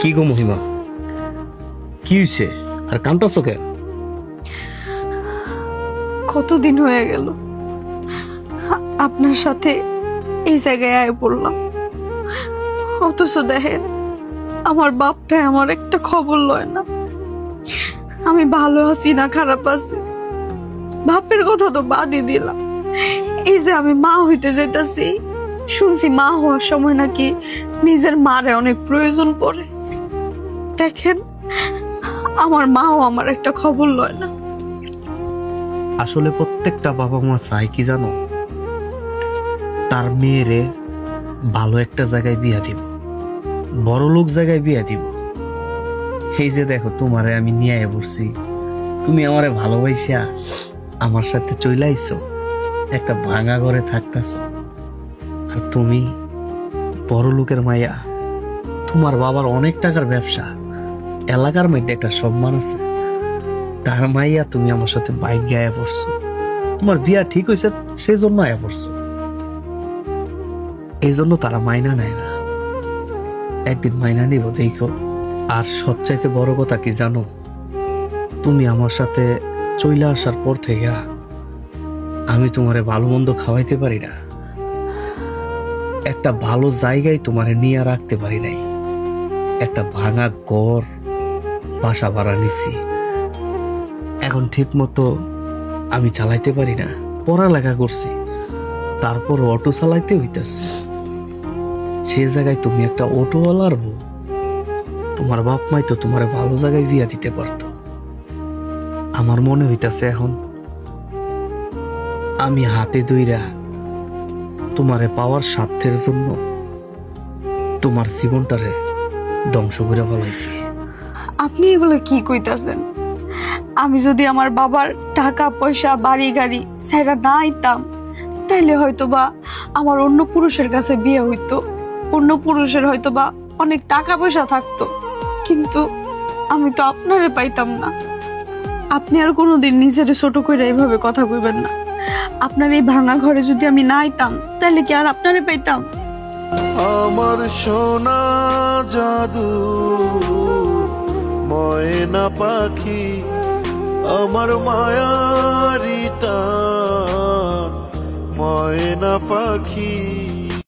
কি গো মহিমা, কি হয়েছে আর কান্তাছো কেন? কতদিন হয়ে গেল আপনার সাথে এই জায়গায় আয় পড়লাম, অথচ দেখেন আমার বাপটাই আমার একটা খবর লয় না। আমি ভালো আছি না খারাপ আছি বাপের কথা তো বাদই দিলাম। এই যে আমি মা হইতে যাইতাছি, শুনছি মা হওয়ার সময় নাকি নিজের মারে অনেক প্রয়োজন পড়ে। দেখেন আমার মাও আমার একটা খবর লয় না। আসলে প্রত্যেকটা বাবা মা চায় কি জানো, তার মেয়েরে ভালো একটা জায়গায় বিয়া দিব, বড় লোক জায়গায় বিয়া দিব। এই যে দেখো তোমারে আমি নিয়ে বসছি, তুমি আমারে ভালোবাসা আমার সাথে চলে আইছো, একটা ভাঙা ঘরে থাকতেছো। আর তুমি বড় লোকের মাইয়া, তোমার বাবার অনেক টাকার ব্যবসা, এলাকার মধ্যে একটা সম্মান আছে, তার মাইয়া তুমি আমার সাথে বাইক গায়ে পড়ছো। তোমার বিয়া ঠিক হয়েছে সেই জন্য আয়া পড়ছো, এই জন্য তারা মাইনা নেয় না। একদিন মাইনা নিব দেখো। আর সবচাইতে বড় কথা কি জানো, তুমি আমার সাথে চলে আসার পর থেকে আমি তোমারে ভালো মন্দ খাওয়াইতে পারি না, একটা ভালো জায়গায় তোমারে নিয়ে রাখতে পারি নাই। একটা ভাঙা ঘর বাসা ভাড়া নিছি, এখন ঠিক মতো আমি চালাইতে পারি না। পড়ালেখা করছি, তারপর অটো চালাইতে হইতেছে। সেই জায়গায় তুমি একটা অটোওয়ালার বউ, তোমার বাপ মাই তো তোমার ভালো জায়গায় বিয়া দিতে পারতো। আমার মনে হইতাছে এখন আমি হাতে ধইরা তোমারে পাওয়ার স্বার্থের জন্য তোমার জীবনটারে ধ্বংস করে ফেলাইছি। আপনি এগুলো কি কইতাছেন? আমি যদি আমার বাবার টাকা পয়সা বাড়ি গাড়ি ছাইরা না আইতাম, তাইলে হয়তোবা আমার অন্য পুরুষের কাছে বিয়ে হইতো, অন্য পুরুষের হয়তোবা অনেক টাকা পয়সা থাকতো, কিন্তু আমি তো আপনারে পাইতাম না। আপনি আর কোনোদিন নিজের ছোট করে এইভাবে কথা কইবেন না। আপনার এই ভাঙা ঘরে যদি আমি না আইতাম, তাহলে কি আর আপনারে পাইতাম? আমার সোনা জাদু ময়না পাখি, আমার মায়ারি টান ময়না পাখি।